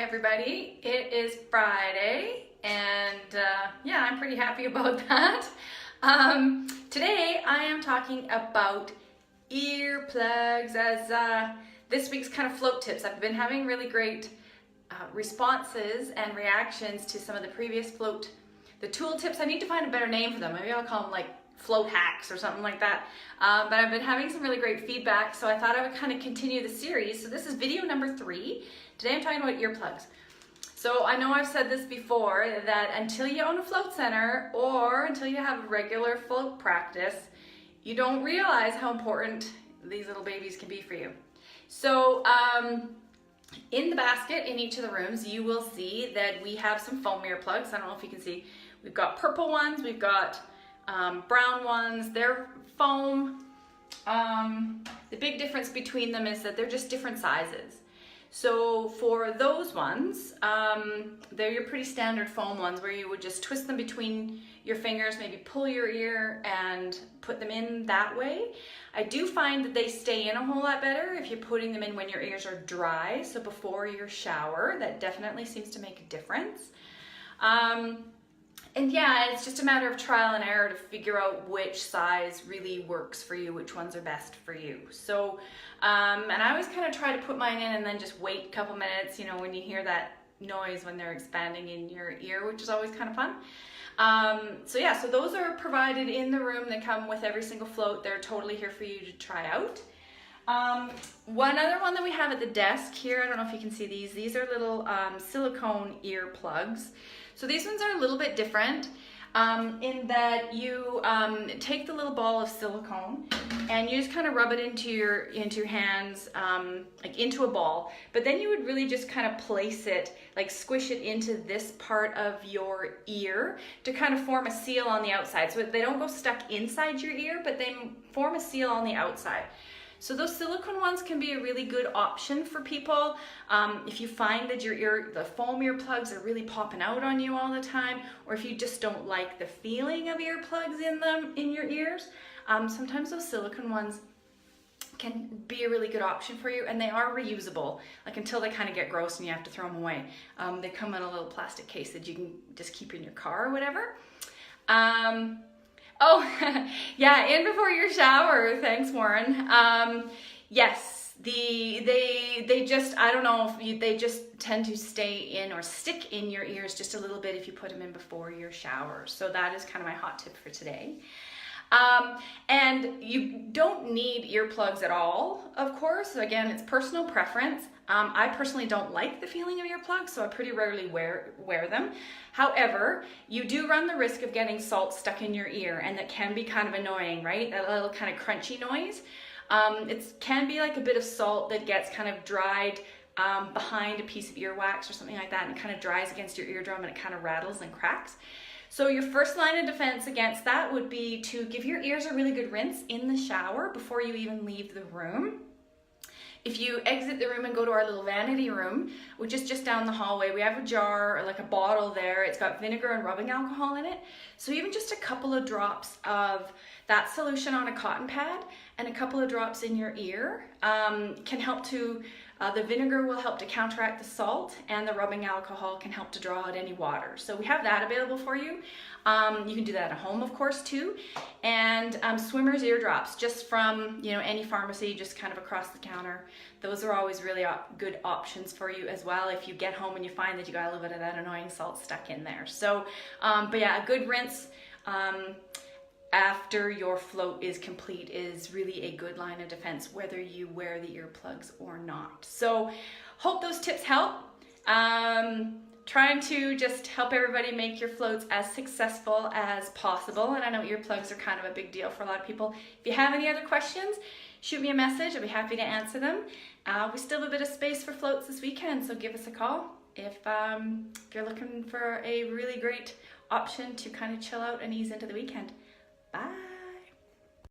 everybody. It is Friday and yeah, I'm pretty happy about that. Today I am talking about earplugs as this week's kind of float tips. I've been having really great responses and reactions to some of the previous float, the tool tips. I need to find a better name for them. Maybe I'll call them like float hacks or something like that. But I've been having some really great feedback, so I thought I would kind of continue the series. So this is video number 3. Today I'm talking about earplugs. So I know I've said this before, that until you own a float center or until you have regular float practice, you don't realize how important these little babies can be for you. So in the basket in each of the rooms, you will see that we have some foam earplugs. I don't know if you can see. We've got purple ones, we've got brown ones. They're foam. The big difference between them is that they're just different sizes. So for those ones, they're your pretty standard foam ones where you would just twist them between your fingers, maybe pull your ear and put them in that way. I do find that they stay in a whole lot better if you're putting them in when your ears are dry, so before your shower. That definitely seems to make a difference. And yeah, it's just a matter of trial and error to figure out which size really works for you, which ones are best for you. So, and I always kind of try to put mine in and then just wait a couple minutes, you know, when you hear that noise when they're expanding in your ear, which is always kind of fun. So yeah, so those are provided in the room. They come with every single float. They're totally here for you to try out. One other one that we have at the desk here, I don't know if you can see these. These are little silicone earplugs. So these ones are a little bit different in that you take the little ball of silicone and you just kind of rub it into your hands, like into a ball. But then you would really just kind of place it, like squish it into this part of your ear to kind of form a seal on the outside. So they don't go stuck inside your ear, but they form a seal on the outside. So those silicone ones can be a really good option for people. If you find that the foam earplugs are really popping out on you all the time, or if you just don't like the feeling of earplugs in your ears, sometimes those silicone ones can be a really good option for you, and they are reusable, like until they kind of get gross and you have to throw them away. They come in a little plastic case that you can just keep in your car or whatever. Oh, yeah, in before your shower. Thanks, Warren. Yes, they just, I don't know, if they just tend to stay in or stick in your ears just a little bit if you put them in before your shower. So that is kind of my hot tip for today. And you don't need earplugs at all, of course. Again, it's personal preference. I personally don't like the feeling of earplugs, so I pretty rarely wear them. However, you do run the risk of getting salt stuck in your ear, and that can be kind of annoying, right? That little kind of crunchy noise. It can be like a bit of salt that gets kind of dried behind a piece of earwax or something like that, and it kind of dries against your eardrum and it kind of rattles and cracks. So your first line of defense against that would be to give your ears a really good rinse in the shower before you even leave the room. If you exit the room and go to our little vanity room, which is just down the hallway, we have a jar or like a bottle there. It's got vinegar and rubbing alcohol in it. So even just a couple of drops of that solution on a cotton pad and a couple of drops in your ear can help to, the vinegar will help to counteract the salt, and the rubbing alcohol can help to draw out any water. So we have that available for you. You can do that at home, of course, too. And swimmer's eardrops, just from, you know, any pharmacy, just kind of across the counter. Those are always really good options for you as well if you get home and you find that you got a little bit of that annoying salt stuck in there. So, but yeah, a good rinse after your float is complete is really a good line of defense, whether you wear the earplugs or not. So hope those tips help. Trying to just help everybody make your floats as successful as possible. And I know earplugs are kind of a big deal for a lot of people. If you have any other questions, shoot me a message. I'll be happy to answer them. We still have a bit of space for floats this weekend, so give us a call if you're looking for a really great option to kind of chill out and ease into the weekend. Bye.